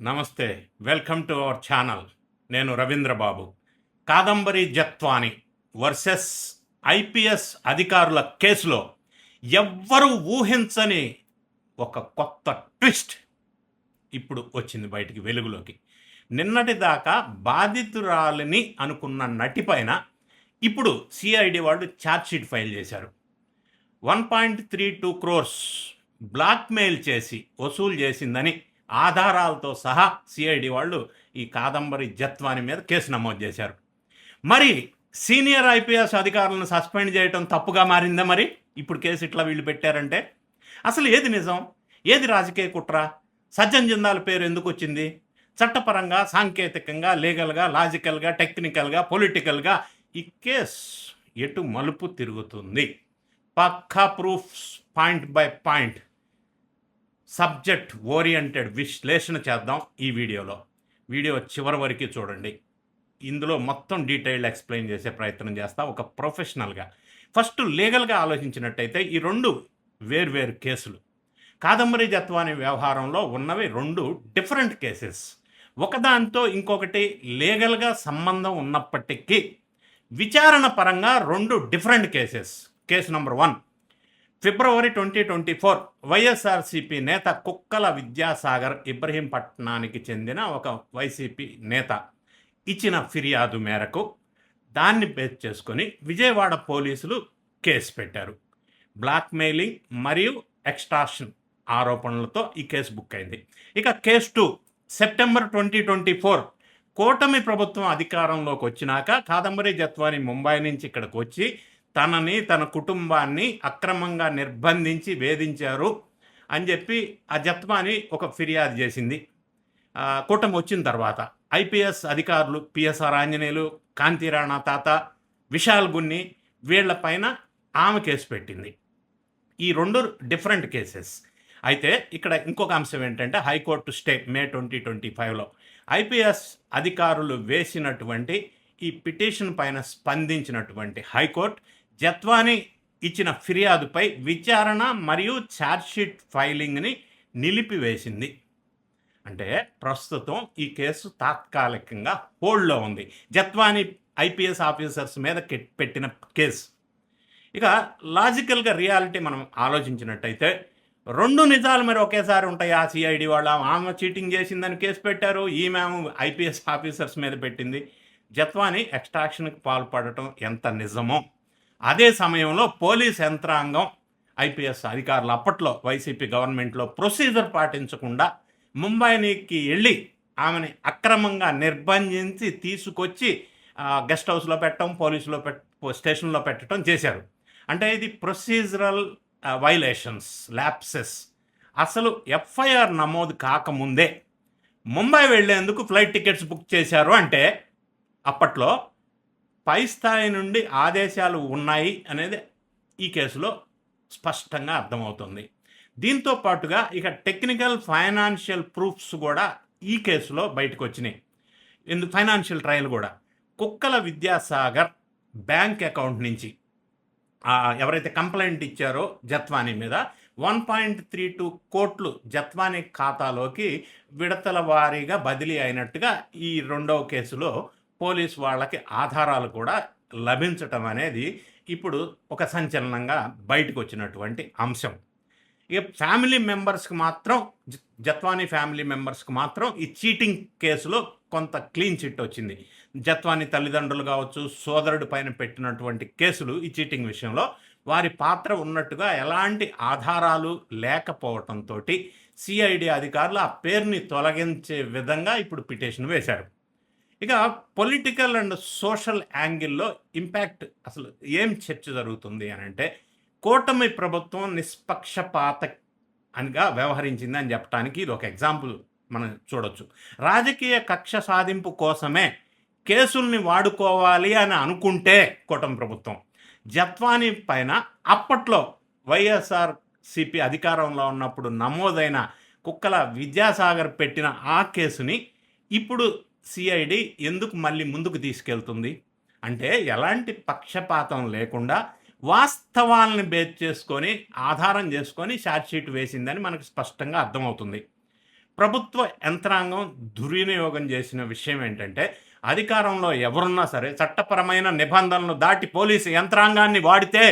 నమస్తే. Welcome to our channel. నేను Ravindra Babu. Kadambari Jethwani versus IPS అధికారుల కేసులో ఎవ్వరూ ఊహించని ఒక కొత్త ట్విస్ట్ ఇప్పుడు వచ్చింది బయటికి వెలుగులోకి. నిన్నటి దాకా బాధితురాలిని అనుకున్న నటిపైన ఇప్పుడు సిఐడి వాళ్ళు ఛార్జ్షీట్ ఫైల్ చేశారు. 1.32 crores బ్లాక్మెయిల్ చేసి వసూలు చేసిందని ఆధారాలతో సహా సిఐడి వాళ్ళు ఈ కాదంబరి జత్వాని మీద కేసు నమోదు చేశారు. మరి సీనియర్ ఐపీఎస్ అధికారులను సస్పెండ్ చేయడం తప్పుగా మారిందా? మరి ఇప్పుడు కేసు ఇట్లా వీళ్ళు పెట్టారంటే అసలు ఏది నిజం, ఏది రాజకీయ కుట్ర? సజ్జన్ జిందాల్ పేరు ఎందుకు వచ్చింది? చట్టపరంగా, సాంకేతికంగా, లీగల్గా, లాజికల్గా, టెక్నికల్గా, పొలిటికల్గా ఈ కేసు ఎటు మలుపు తిరుగుతుంది? పక్కా proofs, point by point, subject oriented విశ్లేషణ చేద్దాం ఈ వీడియోలో. వీడియో చివరి వరకు చూడండి. ఇందులో మొత్తం డీటెయిల్డ్ ఎక్స్ప్లెయిన్ చేసే ప్రయత్నం చేస్తా ఒక ప్రొఫెషనల్గా. ఫస్ట్ లీగల్గా ఆలోచించినట్టయితే ఈ రెండు వేర్వేరు కేసులు. కాదంబరి జత్వాని వ్యవహారంలో ఉన్నవి రెండు డిఫరెంట్ కేసెస్. ఒకదాంతో ఇంకొకటి లీగల్గా సంబంధం ఉన్నప్పటికీ విచారణ పరంగా రెండు డిఫరెంట్ కేసెస్. కేసు నెంబర్ 1, ఫిబ్రవరి 2024 వైఎస్ఆర్సీపీ నేత కుక్కల విద్యాసాగర్ ఇబ్రహీంపట్నానికి చెందిన ఒక వైసీపీ నేత ఇచ్చిన ఫిర్యాదు మేరకు దాన్ని బేస్ చేసుకొని విజయవాడ పోలీసులు కేసు పెట్టారు. బ్లాక్మెయిలింగ్ మరియు ఎక్స్టార్షన్ ఆరోపణలతో ఈ కేసు బుక్ అయింది. ఇక కేసు 2, సెప్టెంబర్ 2024 కూటమి ప్రభుత్వం అధికారంలోకి వచ్చినాక కాదంబరి జత్వాని ముంబై నుంచి ఇక్కడికి వచ్చి తనని, తన కుటుంబాన్ని అక్రమంగా నిర్బంధించి వేధించారు అని చెప్పి ఆ జత్వాని ఒక ఫిర్యాదు చేసింది. కూటమి వచ్చిన తర్వాత ఐపీఎస్ అధికారులు పిఎస్ఆర్ ఆంజనేయులు, కాంతిరాణా తాత, విశాల్ గున్ని వీళ్లపైన ఆమె కేసు పెట్టింది. ఈ రెండు డిఫరెంట్ కేసెస్. అయితే ఇక్కడ ఇంకొక అంశం ఏంటంటే హైకోర్టు స్టే మే 2025లో ఐపీఎస్ అధికారులు వేసినటువంటి ఈ పిటిషన్ పైన స్పందించినటువంటి హైకోర్టు జత్వాని ఇచ్చిన ఫిర్యాదుపై విచారణ మరియు ఛార్జ్షీట్ ఫైలింగ్ని నిలిపివేసింది. అంటే ప్రస్తుతం ఈ కేసు తాత్కాలికంగా హోల్డ్లో ఉంది. జత్వాని ఐపీఎస్ ఆఫీసర్స్ మీద పెట్టిన కేసు. ఇక లాజికల్గా రియాలిటీ మనం ఆలోచించినట్టయితే రెండు నిజాలు మరి ఒకేసారి ఉంటాయి. ఆ సిఐడి వాళ్ళ ఆమె చీటింగ్ చేసిందని కేసు పెట్టారు, ఈమె ఐపీఎస్ ఆఫీసర్స్ మీద పెట్టింది. జత్వాని ఎక్స్ట్రాక్షన్కి పాల్పడటం ఎంత నిజమో, అదే సమయంలో పోలీస్ యంత్రాంగం ఐపీఎస్ అధికారులు అప్పట్లో వైసీపీ గవర్నమెంట్లో ప్రొసీజర్ పాటించకుండా ముంబైకి వెళ్ళి ఆమెని అక్రమంగా నిర్బంధించి తీసుకొచ్చి గెస్ట్ హౌస్లో పెట్టడం, పోలీసులో స్టేషన్లో పెట్టడం చేశారు. అంటే ఇది ప్రొసీజరల్ వైలేషన్స్, ల్యాప్సెస్. అసలు ఎఫ్ఐఆర్ నమోదు కాకముందే ముంబై వెళ్లేందుకు ఫ్లైట్ టికెట్స్ బుక్ చేశారు అంటే అప్పట్లో పై స్థాయి నుండి ఆదేశాలు ఉన్నాయి అనేది ఈ కేసులో స్పష్టంగా అర్థమవుతుంది. దీంతో పాటుగా ఇక టెక్నికల్, ఫైనాన్షియల్ ప్రూఫ్స్ కూడా ఈ కేసులో బయటకు వచ్చినాయి. ఫైనాన్షియల్ ట్రయల్ కూడా. కుక్కల విద్యాసాగర్ బ్యాంక్ అకౌంట్ నుంచి ఎవరైతే కంప్లైంట్ ఇచ్చారో జత్వాని మీద 1.32 కోట్లు జత్వాని ఖాతాలోకి విడతల వారీగా బదిలీ అయినట్టుగా ఈ రెండవ కేసులో పోలీస్ వాళ్ళకి ఆధారాలు కూడా లభించటం అనేది ఇప్పుడు ఒక సంచలనంగా బయటకు వచ్చినటువంటి అంశం. ఇక ఫ్యామిలీ మెంబర్స్కి మాత్రం, జత్వాని ఫ్యామిలీ మెంబర్స్కి మాత్రం ఈ చీటింగ్ కేసులో కొంత క్లీన్ చిట్ వచ్చింది. జత్వాని తల్లిదండ్రులు కావచ్చు, సోదరుడి పైన పెట్టినటువంటి కేసులు ఈ చీటింగ్ విషయంలో వారి పాత్ర ఉన్నట్టుగా ఎలాంటి ఆధారాలు లేకపోవటంతో సిఐడి అధికారులు ఆ పేరుని తొలగించే విధంగా ఇప్పుడు పిటిషన్ వేశారు. ఇక పొలిటికల్ అండ్ సోషల్ యాంగిల్లో ఇంపాక్ట్ అసలు ఏం చర్చ జరుగుతుంది అని అంటే, కూటమి ప్రభుత్వం నిష్పక్షపాత అనిగా వ్యవహరించింది అని చెప్పడానికి ఇది ఒక ఎగ్జాంపుల్ మనం చూడొచ్చు. రాజకీయ కక్ష సాధింపు కోసమే కేసుల్ని వాడుకోవాలి అని అనుకుంటే కూటమి ప్రభుత్వం జత్వాని పైన అప్పట్లో వైఎస్ఆర్సీపీ అధికారంలో ఉన్నప్పుడు నమోదైన కుక్కల విద్యాసాగర్ పెట్టిన ఆ కేసుని ఇప్పుడు సిఐడి ఎందుకు మళ్ళీ ముందుకు తీసుకెళ్తుంది అంటే, ఎలాంటి పక్షపాతం లేకుండా వాస్తవాలను బేస్ చేసుకొని, ఆధారం చేసుకొని ఛార్జ్షీట్ వేసిందని మనకు స్పష్టంగా అర్థమవుతుంది. ప్రభుత్వ యంత్రాంగం దుర్వినియోగం చేసిన విషయం ఏంటంటే, అధికారంలో ఎవరున్నా సరే చట్టపరమైన నిబంధనలు దాటి పోలీసు యంత్రాంగాన్ని వాడితే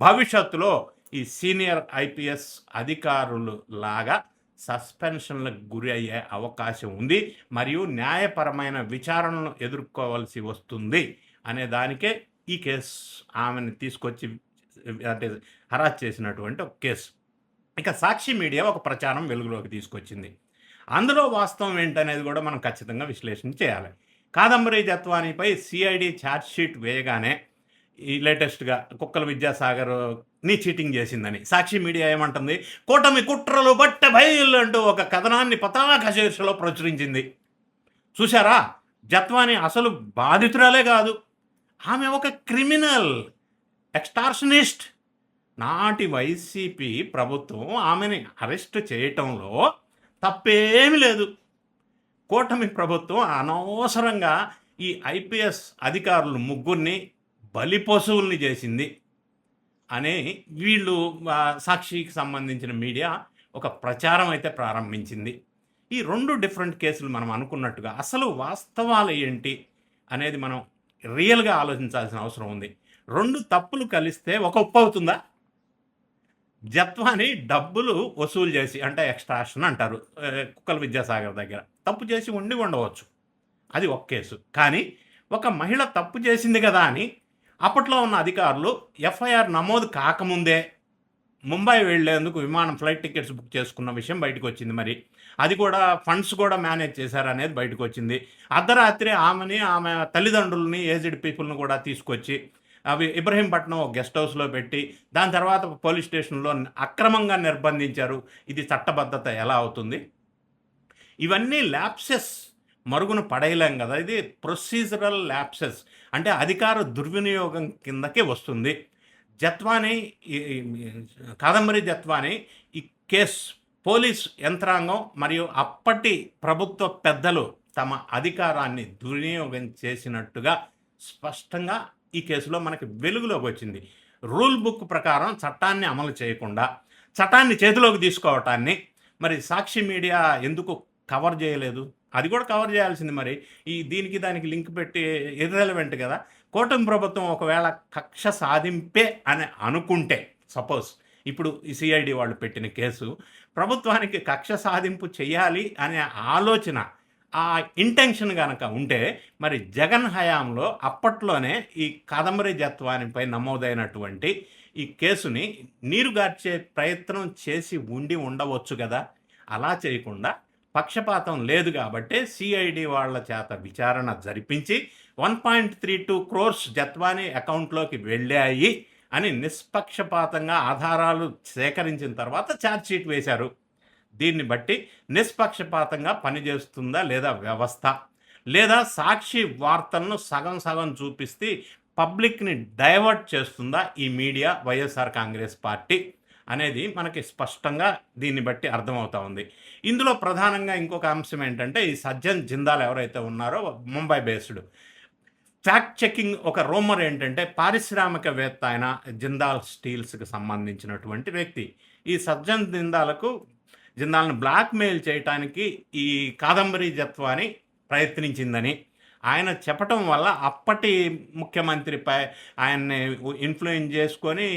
భవిష్యత్తులో ఈ సీనియర్ ఐపీఎస్ అధికారులు లాగా సస్పెన్షన్లకు గురి అయ్యే అవకాశం ఉంది. మరియు న్యాయపరమైన విచారణను ఎదుర్కోవాల్సి వస్తుంది అనే దానికే ఈ కేసు ఆమెను తీసుకొచ్చి అంటే హరాస్ చేసినటువంటి ఒక కేసు. ఇక సాక్షి మీడియా ఒక ప్రచారం వెలుగులోకి తీసుకొచ్చింది. అందులో వాస్తవం ఏంటనేది కూడా మనం ఖచ్చితంగా విశ్లేషణ చేయాలి. కాదంబరి జత్వానీపై సిఐడి ఛార్జ్షీట్ వేయగానే ఈ లేటెస్ట్గా కుక్కల విద్యాసాగర్ని చీటింగ్ చేసిందని సాక్షి మీడియా ఏమంటుంది, కూటమి కుట్రలు బట్ట బయలు అంటూ ఒక కథనాన్ని పతాక శీర్షలో ప్రచురించింది. చూసారా, జత్వానీ అసలు బాధితురాలే కాదు, ఆమె ఒక క్రిమినల్ ఎక్స్టార్షనిస్ట్. నాటి వైసీపీ ప్రభుత్వం ఆమెని అరెస్ట్ చేయటంలో తప్పేమీ లేదు. కూటమి ప్రభుత్వం అనవసరంగా ఈ ఐపీఎస్ అధికారులు ముగ్గురిని బలి పశువుల్ని చేసింది అని వీళ్ళు సాక్షికి సంబంధించిన మీడియా ఒక ప్రచారం అయితే ప్రారంభించింది. ఈ రెండు డిఫరెంట్ కేసులు మనం అనుకున్నట్టుగా అసలు వాస్తవాలు ఏంటి అనేది మనం రియల్గా ఆలోచించాల్సిన అవసరం ఉంది. రెండు తప్పులు కలిస్తే ఒక ఉప్పు అవుతుందా? జత్వాని డబ్బులు వసూలు చేసి, అంటే ఎక్స్ట్రాక్షన్ అంటారు కుక్కల విద్యాసాగర్ దగ్గర, తప్పు చేసి ఉండవచ్చు, అది ఒక కేసు. కానీ ఒక మహిళ తప్పు చేసింది కదా అని అప్పట్లో ఉన్న అధికారులు ఎఫ్ఐఆర్ నమోదు కాకముందే ముంబై వెళ్లేందుకు విమానం ఫ్లైట్ టికెట్స్ బుక్ చేసుకున్న విషయం బయటకు వచ్చింది. మరి అది కూడా ఫండ్స్ కూడా మేనేజ్ చేశారనేది బయటకు వచ్చింది. అర్ధరాత్రి ఆమెని, ఆమె తల్లిదండ్రులని, ఏజ్డ్ పీపుల్ని కూడా తీసుకొచ్చి అవి ఇబ్రహీంపట్నం గెస్ట్ హౌస్లో పెట్టి దాని తర్వాత పోలీస్ స్టేషన్లో అక్రమంగా నిర్బంధించారు. ఇది చట్టబద్ధత ఎలా అవుతుంది? ఇవన్నీ ల్యాప్సెస్, మరుగున పడేయలేం కదా. ఇది ప్రొసీజరల్ ల్యాప్సెస్, అంటే అధికార దుర్వినియోగం కిందకే వస్తుంది. జత్వానీ, కాదంబరి జత్వానీ ఈ కేసు పోలీస్ యంత్రాంగం మరియు అప్పటి ప్రభుత్వ పెద్దలు తమ అధికారాన్ని దుర్వినియోగం చేసినట్టుగా స్పష్టంగా ఈ కేసులో మనకి వెలుగులోకి వచ్చింది. రూల్ బుక్ ప్రకారం చట్టాన్ని అమలు చేయకుండా చట్టాన్ని చేతిలోకి తీసుకోవటాన్ని మరి సాక్షి మీడియా ఎందుకు కవర్ చేయలేదు? అది కూడా కవర్ చేయాల్సింది. మరి ఈ దీనికి దానికి లింక్ పెట్టి ఇర్రెలవెంట్ కదా. కూటమి ప్రభుత్వం ఒకవేళ కక్ష సాధింపే అని అనుకుంటే, సపోజ్ ఇప్పుడు ఈ సిఐడి వాళ్ళు పెట్టిన కేసు ప్రభుత్వానికి కక్ష సాధింపు చేయాలి అనే ఆలోచన, ఆ ఇంటెన్షన్ కనుక ఉంటే, మరి జగన్ హయాంలో అప్పట్లోనే ఈ కాదంబరి జత్వానిపై నమోదైనటువంటి ఈ కేసుని నీరుగార్చే ప్రయత్నం చేసి ఉండవచ్చు కదా. అలా చేయకుండా పక్షపాతం లేదు కాబట్టి సిఐడి వాళ్ళ చేత విచారణ జరిపించి 1.32 crores జత్వానీ అకౌంట్లోకి వెళ్ళాయి అని నిష్పక్షపాతంగా ఆధారాలు సేకరించిన తర్వాత ఛార్జ్షీట్ వేశారు. దీన్ని బట్టి నిష్పక్షపాతంగా పనిచేస్తుందా లేదా వ్యవస్థ, లేదా సాక్షి వార్తలను సగం సగం చూపిస్తే పబ్లిక్ని డైవర్ట్ చేస్తుందా ఈ మీడియా, వైఎస్ఆర్ కాంగ్రెస్ పార్టీ అనేది మనకి స్పష్టంగా దీన్ని బట్టి అర్థమవుతా ఉంది. ఇందులో ప్రధానంగా ఇంకొక అంశం ఏంటంటే, ఈ సజ్జన్ జిందాల్ ఎవరైతే ఉన్నారో ముంబై బేస్డ్, ఫ్యాక్ట్ చెకింగ్ ఒక రూమర్ ఏంటంటే, పారిశ్రామికవేత్త అయిన జిందాల్ స్టీల్స్కి సంబంధించినటువంటి వ్యక్తి ఈ సజ్జన్ జిందాల్ను బ్లాక్మెయిల్ చేయటానికి ఈ కాదంబరి జత్వాని ప్రయత్నించిందని ఆయన చెప్పటం వల్ల అప్పటి ముఖ్యమంత్రిపై ఆయన్ని ఇన్ఫ్లుయెన్స్ చేసుకొని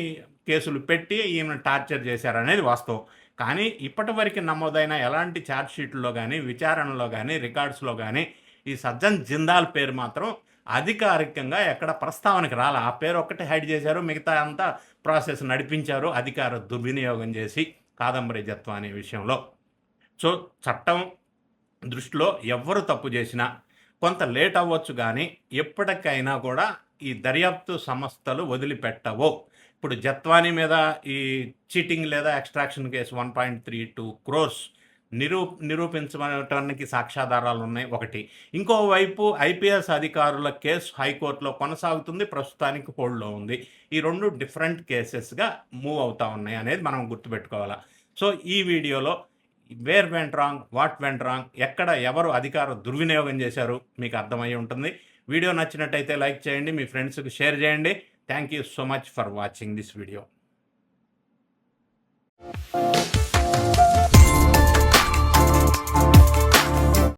కేసులు పెట్టి ఈమెను టార్చర్ చేశారనేది వాస్తవం. కానీ ఇప్పటి వరకు నమోదైన ఎలాంటి ఛార్జ్షీట్లో కానీ, విచారణలో కానీ, రికార్డ్స్లో కానీ ఈ సజ్జన్ జిందాల్ పేరు మాత్రం అధికారికంగా ఎక్కడ ప్రస్తావనకి రాలే. ఆ పేరు ఒక్కటే హైడ్ చేశారు, మిగతా అంతా ప్రాసెస్ నడిపించారు అధికార దుర్వినియోగం చేసి కాదంబరి జత్వానీ విషయంలో. సో చట్టం దృష్టిలో ఎవ్వరు తప్పు చేసినా కొంత లేట్ అవ్వచ్చు, కానీ ఎప్పటికైనా కూడా ఈ దర్యాప్తు సంస్థలు వదిలిపెట్టవు. ఇప్పుడు జత్వానీ మీద ఈ చీటింగ్ లేదా ఎక్స్ట్రాక్షన్ కేసు 1.32 crores నిరూపించడానికి సాక్ష్యాధారాలు ఉన్నాయి ఒకటి. ఇంకోవైపు ఐపీఎస్ అధికారుల కేసు హైకోర్టులో కొనసాగుతుంది, ప్రస్తుతానికి హోల్డ్లో ఉంది. ఈ రెండు డిఫరెంట్ కేసెస్గా మూవ్ అవుతూ ఉన్నాయి అనేది మనం గుర్తుపెట్టుకోవాలి. సో ఈ వీడియోలో where went wrong, what went wrong, ఎక్కడ ఎవరు అధికార దుర్వినియోగం చేశారు మీకు అర్థమై ఉంటుంది. వీడియో నచ్చినట్టయితే లైక్ చేయండి, మీ ఫ్రెండ్స్కి షేర్ చేయండి. Thank you so much for watching this video.